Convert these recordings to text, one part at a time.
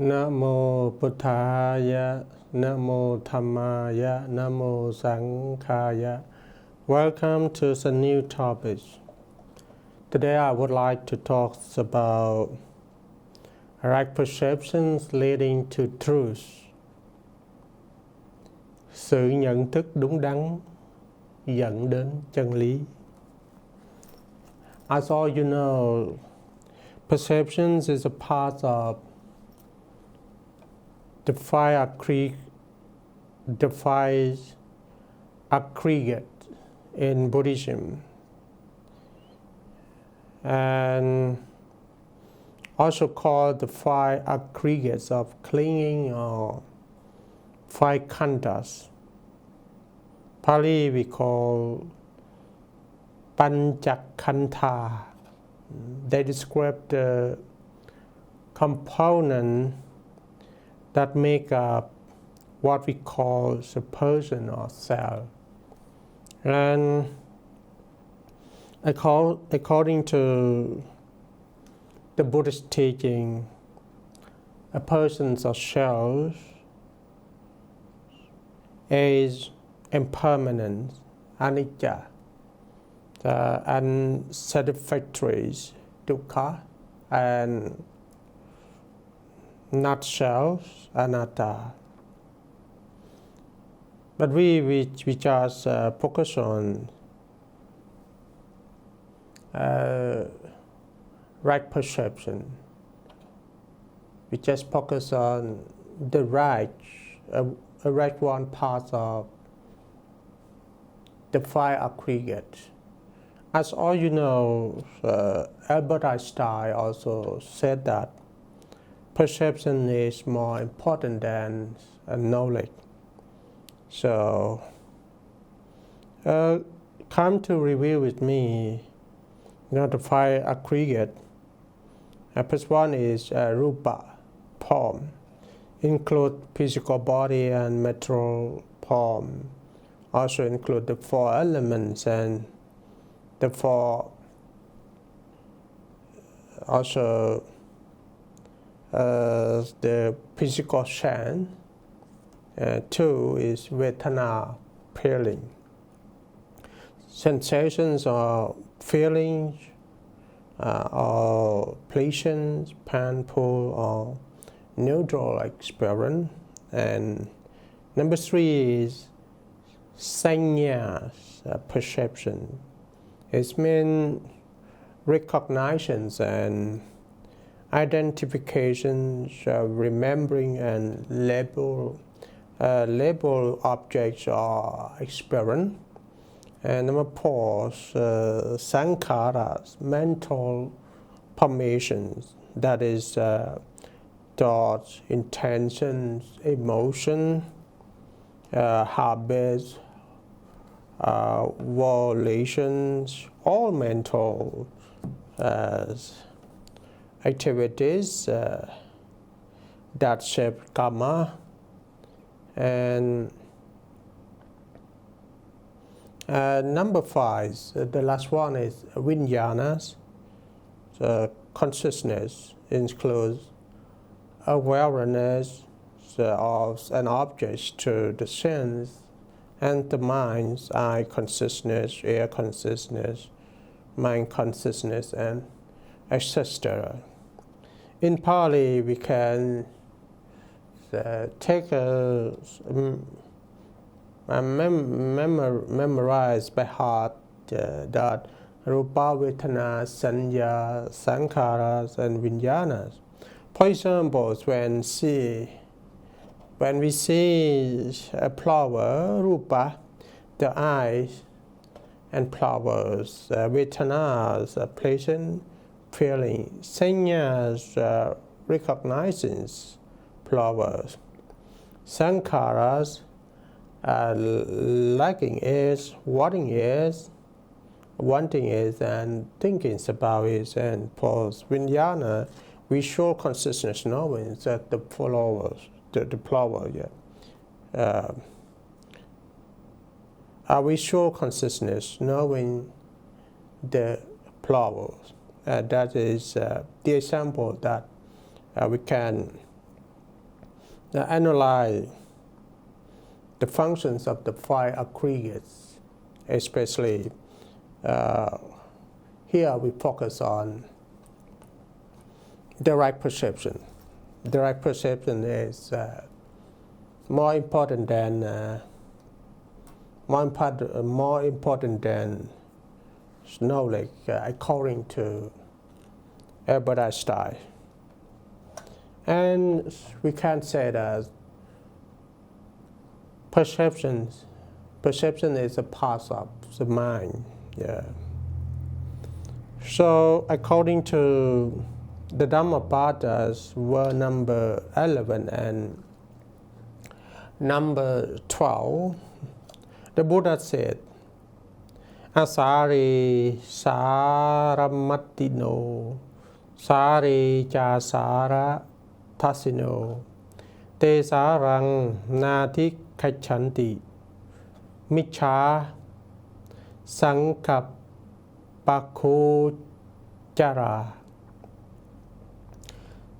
Namo Buddhaya, Namo Dhammaya, Namo Sanghaya. Welcome to the new topic. Today I would like to talk about right perceptions leading to truth. Sự nhận thức đúng đắn dẫn đến chân lý. As all you know, perceptions is a part of the five aggregate in Buddhism, and also called the five aggregates of clinging or five khandhas. Pali we call Panchakhandha. They describe the component that make up what we call the person or self. And according to the Buddhist teaching, a person's or self is impermanent, anicca, unsatisfactory, dukkha, and not self, anatta. But we just focus on right perception. We just focus on the right, a right one part of the five aggregates. As all you know, Albert Einstein also said that perception is more important than knowledge. So, come to review with me, the five aggregate. First one is rupa, form, include physical body and material form. Also include the four elements and the four, also the physical sense. Two is vedana, feeling. Sensations or feelings or pleasant, painful or neutral experience. And number three is sanya, perception. It means recognitions and identifications, remembering and label objects or experience. And number four, sankharas, mental formations, that is thoughts, intentions, emotion, habits, volitions, all mental activities that shape karma. And number five, the last one is vinyanas. So consciousness includes awareness of an object to the sense and the mind's eye consciousness, ear consciousness, mind consciousness, and etc. In Pali, we can take memorize by heart that rupa, vedana, sanya, sankharas, and vinyanas. For example, when we see a flower, rupa, the eyes and flowers, vedanas, pleasant feeling, sanyas, recognizes flowers, sankharas, liking is, wanting is, and thinking about it. And for vijnana, we show consciousness knowing that the flower, we show consciousness knowing the flowers. That is the example that we can analyze the functions of the five aggregates, especially here we focus on direct perception. Direct perception is more important than knowledge, according to Albert Einstein. And we can say that perception is a part of the mind. Yeah. So according to the Dhammapadas were number 11 and number 12, the Buddha said, Asari saramatino, sari jasara tasino, te sarang nati kachanti, micha sankap pakho chara,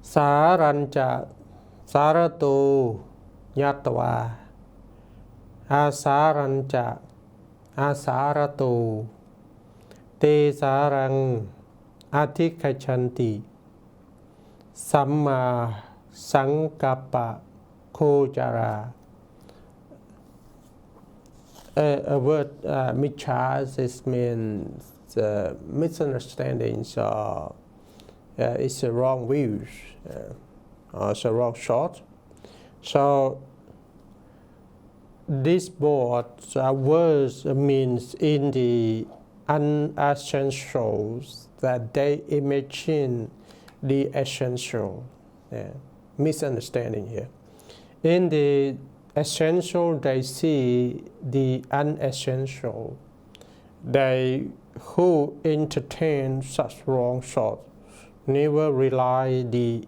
sarancha sarato nyatva, asarancha asarato, te sarang atikachanti, samma sankappa khojara. A word micha means misunderstandings or it's a wrong views or it's a wrong thought. So this words means in the unessentials that they imagine the essential. Misunderstanding here. In the essential, they see the unessential. They who entertain such wrong thoughts never realize the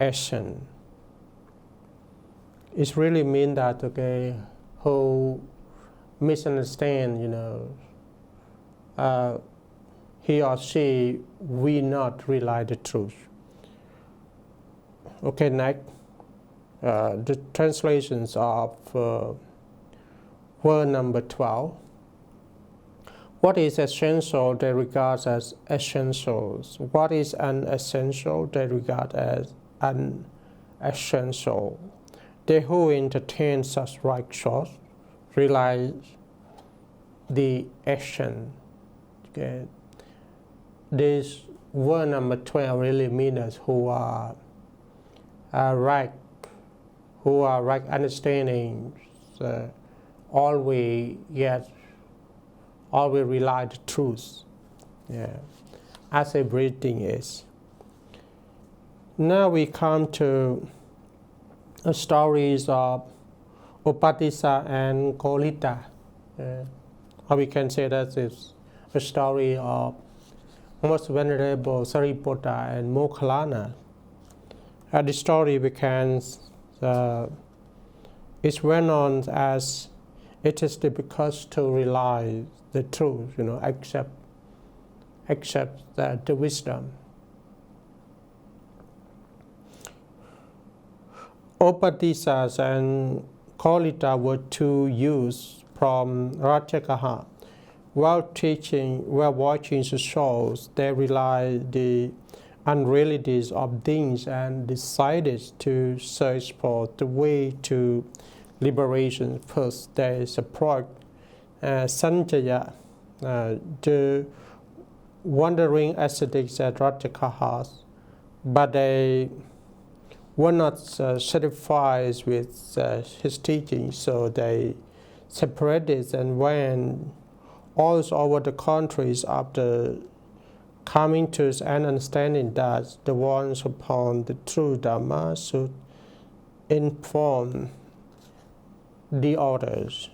essence. It really means that who misunderstand, he or she will not realize the truth. Okay, next. The translations of word number 12. What is essential they regard as essentials. What is unessential they regard as unessential. They who entertain such right thoughts realize the action. Okay. This word number 12 really means who are right. Who are right understanding, always rely the truth. As everything is. Now we come to stories of Upatissa and Kolita. Or we can say that it's a story of Most Venerable Sariputta and Moggallana. The story becomes it's well known as it is difficult to realize the truth, accept the wisdom. Upatissas and Kolita were two youths from Rajagaha. While watching the shows, they realized the unrealities of things and decided to search for the way to liberation. First, they approached Sanjaya, the wandering ascetics at Rajagaha, but they were not satisfied with his teaching, so they separated and went all over the countries after coming to an understanding that the ones upon the true Dharma should inform the others.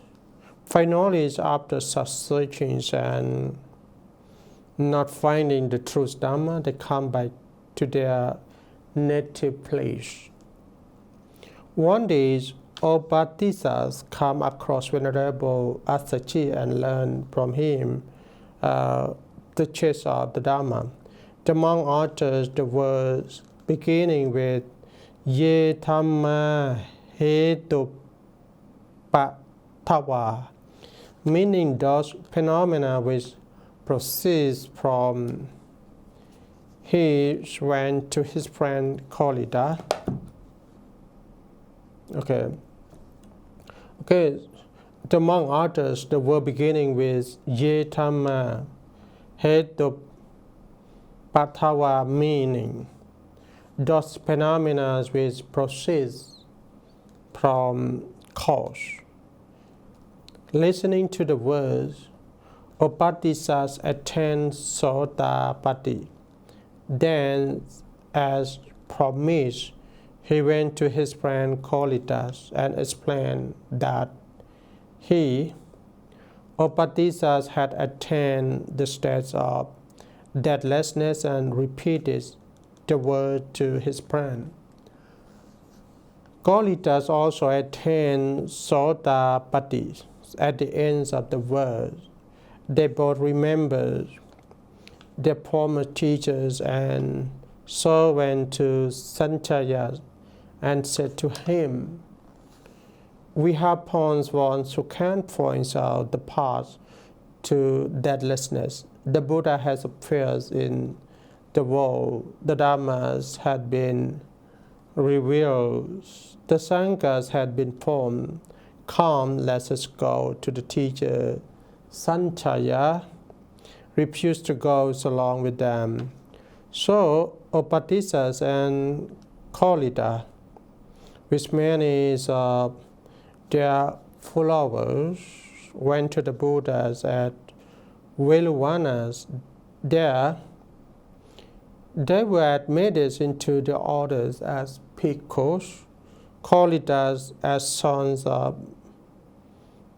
Finally, after such searchings and not finding the true Dharma, they come back to their native place. One day, Upatissas come across Venerable Assaji and learn from him the chase of the Dharma. Among others, the words beginning with ye Dharma hetu patava, meaning those phenomena which proceed from. He went to his friend Kolita. Okay, among others, the word beginning with ye Dhamma hetu patava, meaning those phenomena which proceed from cause. Listening to the words, Upadisas attained Sotapatti. Then, as promised, he went to his friend Kolitas and explained that he, Upadisas, had attained the state of deathlessness and repeated the word to his friend. Kolitas also attained Sotapatti at the ends of the word. They both remembered their former teachers and so went to Sanchaya and said to him, "We have found ones who can point out the path to deathlessness. The Buddha has appeared in the world. The Dharmas had been revealed. The Sanghas had been formed. Come, let us go to the teacher." Sanchaya refused to go along with them. So Upadisas and Kolita, with many of their followers, went to the Buddhas at Veluvanas. There, they were admitted into the orders as bhikkhus, Kolitas as sons of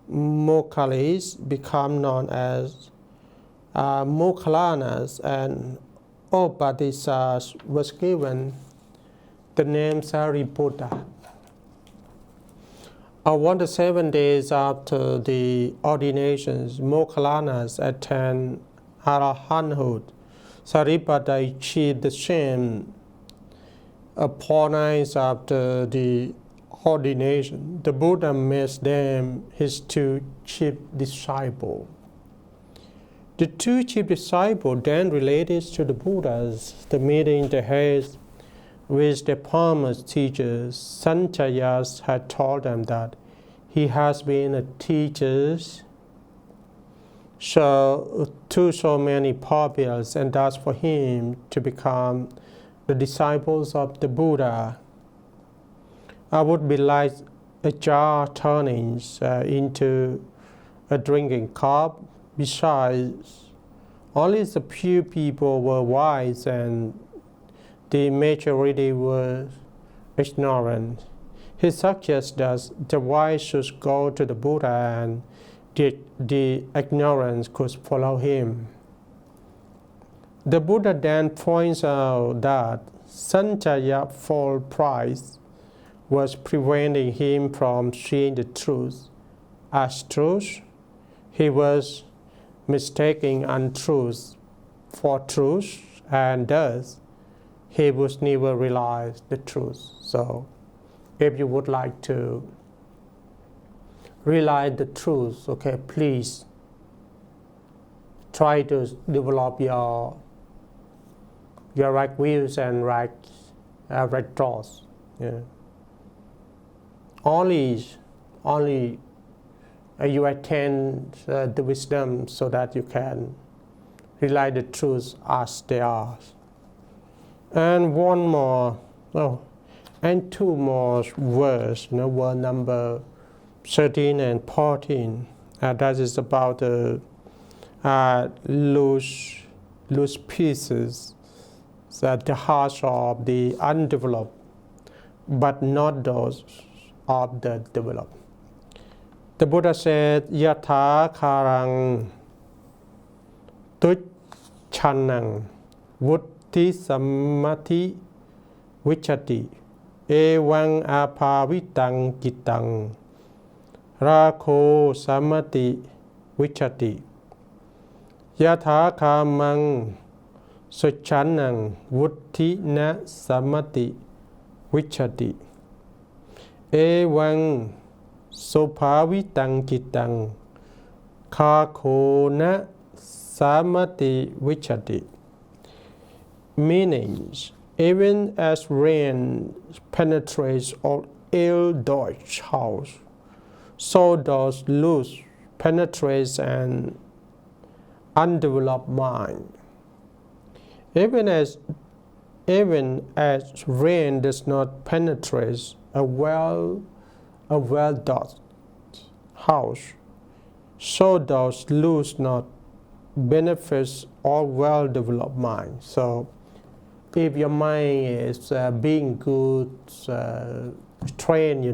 Mokhalis become known as Mokkalanas, and Upadisas was given the name Sariputta. On the 7 days after the ordinations, Mokkalanas attained arahanthood. Sariputta achieved the same 4 nights after the ordination. The Buddha made them his 2 chief disciples. The 2 chief disciples then related to the Buddhas the meeting they had with their former teachers. Sanchaya had told them that he has been a teacher to so many pupils, and thus for him to become the disciples of the Buddha would be like a jar turning into a drinking cup. Besides, only the few people were wise and the majority were ignorant. He suggests that the wise should go to the Buddha and the ignorant could follow him. The Buddha then points out that Sanchaya's false pride was preventing him from seeing the truth as truth. He was mistaking untruth for truth, and thus he would never realize the truth. So, if you would like to realize the truth, okay, please try to develop your right views and right thoughts. Yeah. Only you attain the wisdom so that you can realize the truth as they are. And two more words, word number 13 and 14. That is about the loose pieces, that the hearts of the undeveloped, but not those of the developed. The Buddha said, "Yatha karang tuchanang vutti sammati vichati evang apavitang kitang rakho sammati vichati yatha kamang suchanang vutti na sammati vichati. Evang sopavitang chitang kakona samati vichati. Meanings, even as rain penetrates all ill-Deutsch house, so does luz penetrates an undeveloped mind. Even as rain does not penetrate a well-dotted house, so does luz not benefits all well-developed mind. So, if your mind is being good, trained,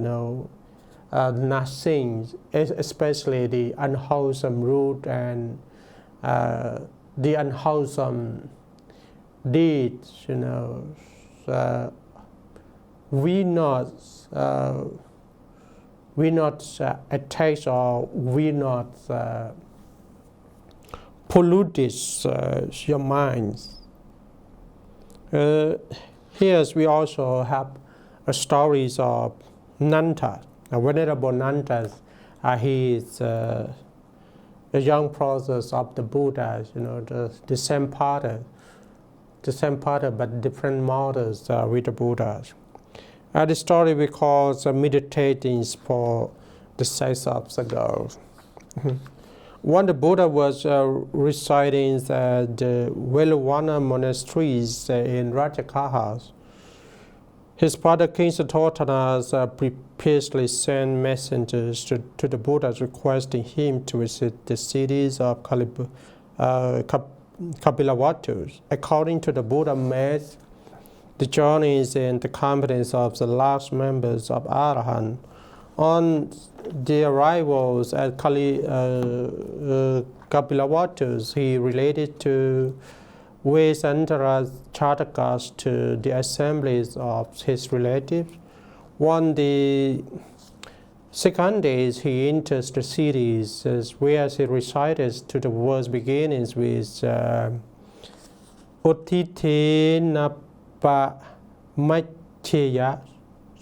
nothing, especially the unwholesome root and the unwholesome deeds, we not attach or we not pollute your minds. Here we also have stories of Nanda, a Venerable Nanda. He is the young process of the Buddha, the same pattern, but different models with the Buddhas. The story we call meditating for the size of the girl. When the Buddha was residing at the Velavana monasteries in Rajagaha, his father King Satotana previously sent messengers to the Buddha requesting him to visit the cities of Kapilavatthu. According to the Buddha, made the journeys in the companies of the last members of Arahant. On the arrivals at Kapilavatthu, he related to Westminster Chartakas to the assemblies of his relatives. On the second day, he enters the cities where he recites to the words beginnings with Uttite Napa Macheya.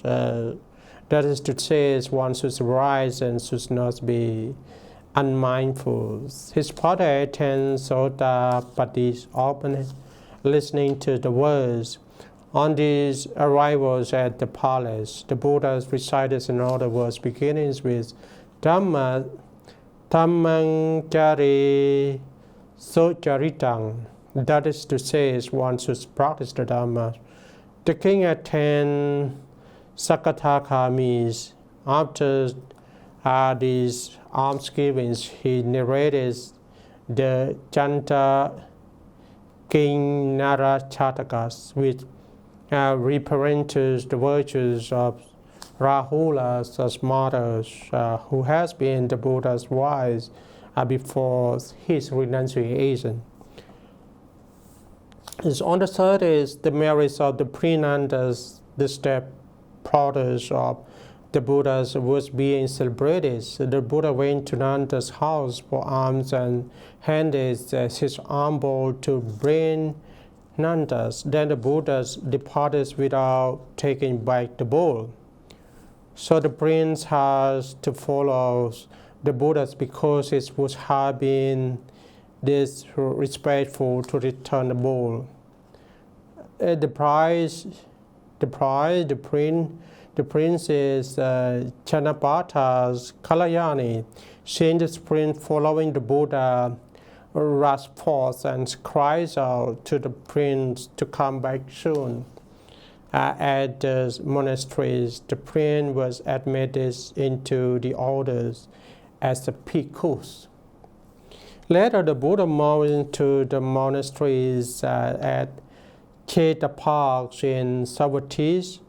That is to say, one should rise and should not be unmindful. His father attends Sotapatti's opening, listening to the words. On these arrivals at the palace, the Buddha recited in all the words beginning with Dharma, Dhammang Jari Socharitang. That is to say, one should practice the Dharma. The king attends Sakatakamis. After these almsgivings, he narrated the Janta King Nara Chatakas, which referring to the virtues of Rahula's mothers, who has been the Buddha's wife before his renunciation. On the third is the merits of the Prinandas, the step brothers of the Buddha was being celebrated. The Buddha went to Nanda's house for alms and handed his arm bowl to bring Nanda's. Then the Buddha departed without taking back the bowl. So the prince has to follow the Buddha because it would have been disrespectful to return the bowl. The prince is Chanapata's Kalayani. Seeing the prince following the Buddha, rushes forth and cries out to the prince to come back soon. At the monasteries, the prince was admitted into the orders as a bhikkhus. Later, the Buddha moved into the monasteries at Cheta Park in Savatthi.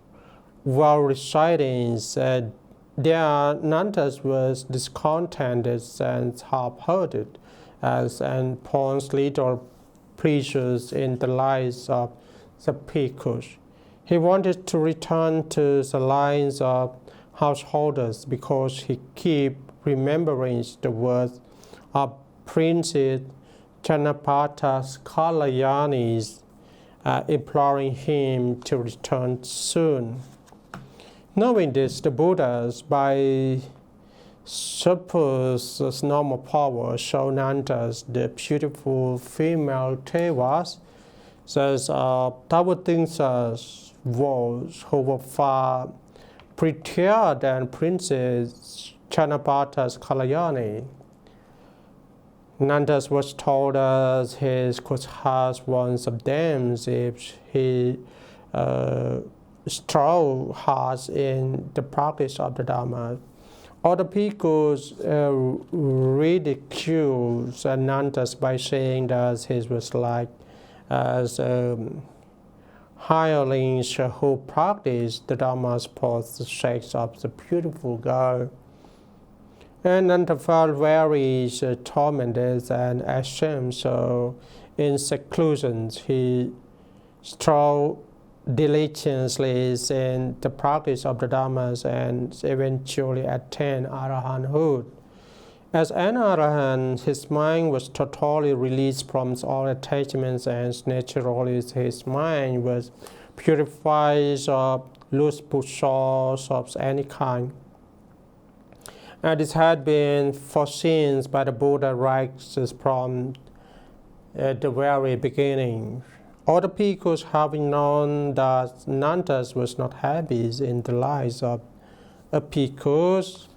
While residing, their Nandas was discontented and half-hearted, and points little pleasures in the lives of the bhikkhus. He wanted to return to the lives of householders because he kept remembering the words of Prince Chanapata's Kalayanis, imploring him to return soon. Knowing this, the Buddhas, by surplus normal power, show Nandas the beautiful female Tevas, such Tavattingsas was who were far prettier than Princess Chanapata's Kalayani. Nandas was told as his could have one of them if he strove hard in the practice of the Dharma. Other people ridiculed Nandas by saying that he was like as hirelings who practiced the Dharma for the sake of the beautiful girl. And Nanda felt very tormented and ashamed, so in seclusion he strove diligently in the practice of the Dhammas and eventually attained arahanthood. As an arahant, his mind was totally released from all attachments, and naturally his mind was purified of loose pushas of any kind. And this had been foreseen by the Buddha right from the very beginning. Other people, having known that Nandas was not happy in the lives of bhikkhus,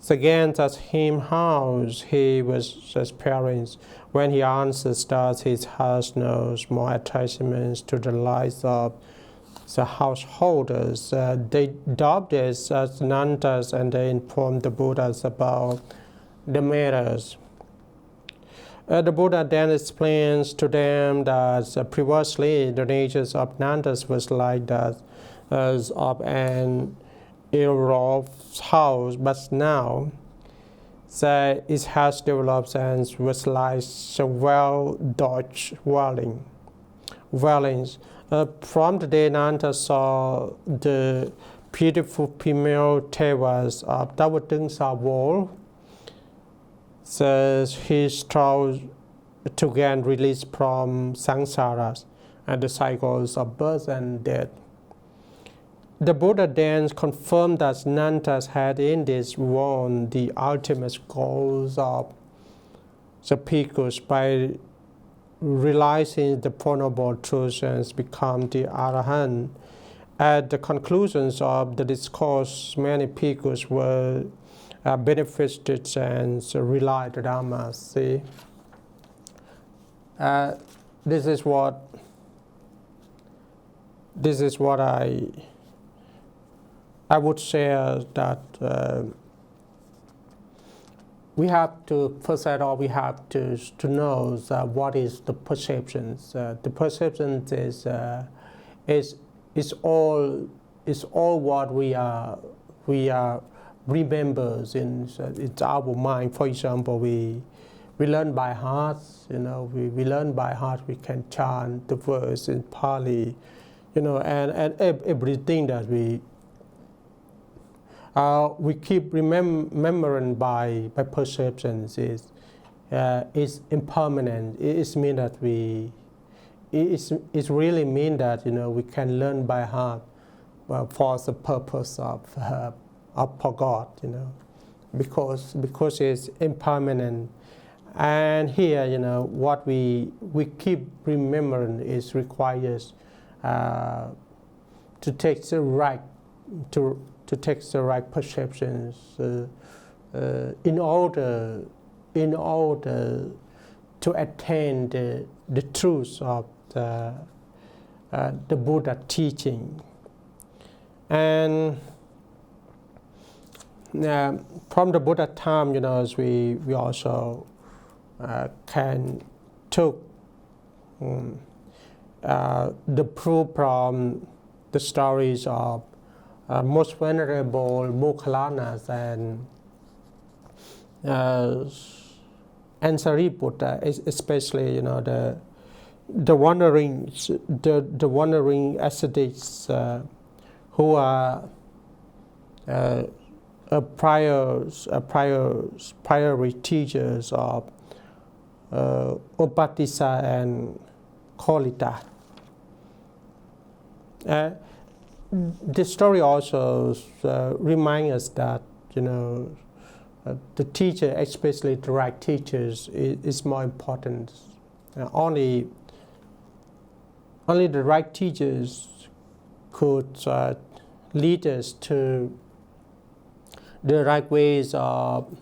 again asked him how he was experienced when he answers that he has no more attachments to the lives of the householders. They adopted as Nandas and they informed the Buddhas about the matters. The Buddha then explains to them that previously the nature of Nandas was like that as of an ill-off house, but now that it has developed and was like a well-dodged dwellings. From the day Nanda saw the beautiful female Tevas of Tavattingsa world, so he strove to gain release from samsaras and the cycles of birth and death. The Buddha then confirmed that Nandas had in this won the ultimate goals of the bhikkhus by realizing the Four Noble Truths and become the arahant. At the conclusions of the discourse, many bhikkhus were benefited and relied on Dharma. See, this is what I would say that we have to, first of all, we have to know what is the perceptions. The perception is all what we are remembers in it's our mind. For example, we learn by heart. We learn by heart. We can chant the verse in Pali, and everything that we keep remembering by perceptions is impermanent. It means that it really means that we can learn by heart for the purpose of for God, because it's impermanent. And here, what we keep remembering is requires to take the right to take the right perceptions in order to attain the truth of the Buddha teaching. And from the Buddha time, as we also can take the proof from the stories of most Venerable Moggalanas and Sariputta, especially the wandering ascetics who are prior teachers of Upatissa and Kolita. this story also reminds us that, the teacher, especially the right teachers, is more important. Only the right teachers could lead us to the right ways of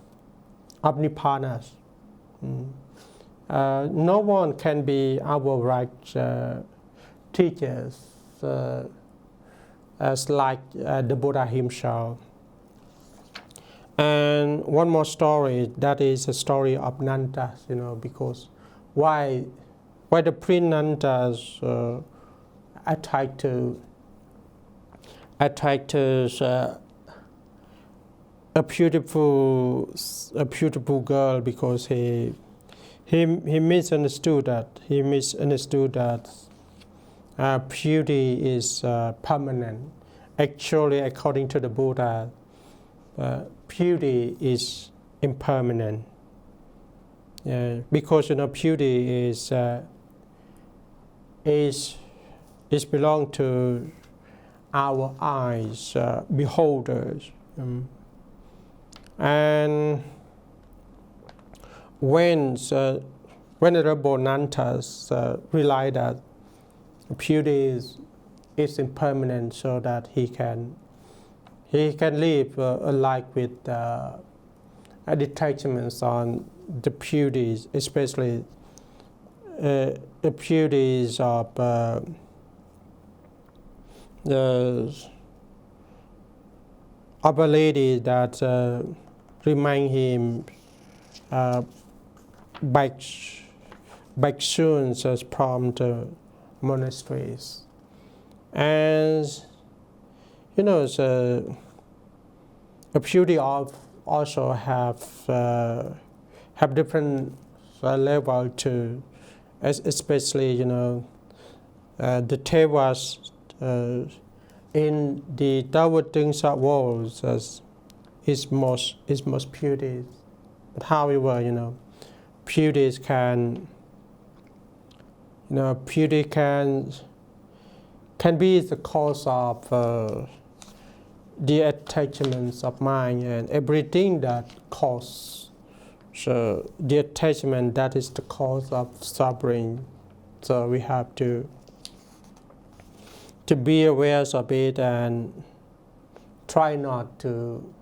nibbana. No one can be our right teachers as like the Buddha himself. And one more story, that is a story of Nanda, because why the Prince Nandas attacked to a beautiful girl, because he misunderstood that beauty is permanent. Actually, according to the Buddha, beauty is impermanent. Because beauty is belong to our eyes, beholders. And when Venerable Nandas realized that beauty is impermanent, so that he can live a life with detachments on the beauties, especially the beauties of a lady that remind him bhikshus from the monasteries. And the beauty of also have different level too, especially the Tevas in the Taoist world is most beauty. But however, beauty can be the cause of the attachments of mind, and everything that causes the attachment, that is the cause of suffering. So we have to be aware of it and try not to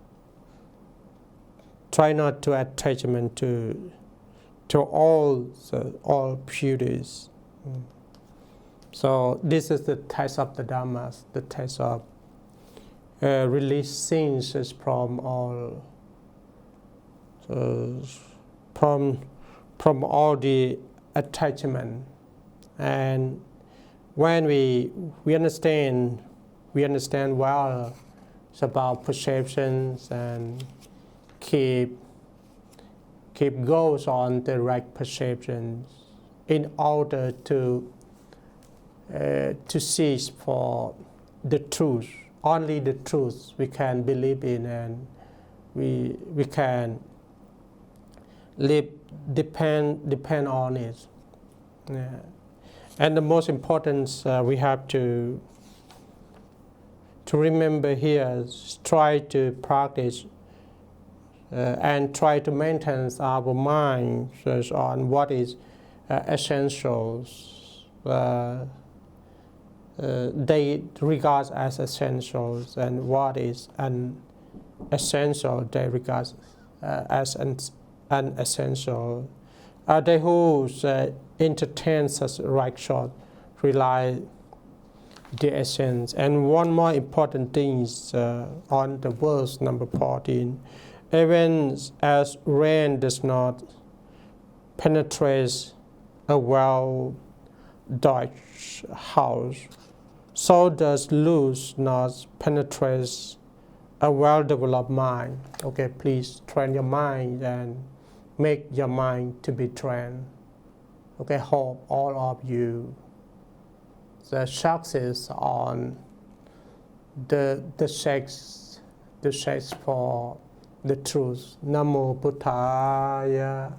attachment to all beauties. So this is the test of the Dharma, the test of release sins from all the attachment. And when we understand well about perceptions and keep goals on the right perceptions in order to seek for the truth. Only the truth we can believe in, and we can live depend on it. And the most important we have to remember here is try to practice and try to maintain our mind on what is essentials. They regard as essentials, and what is unessential they regard as unessential. They who entertain such right thought rely the essence. And one more important thing is on the verse number 14. Even as rain does not penetrate a well-dug house, so does luz not penetrate a well-developed mind. Okay, please train your mind and make your mind to be trained. Okay, hope all of you the success on the sex for the truth. Namo Buddhaya.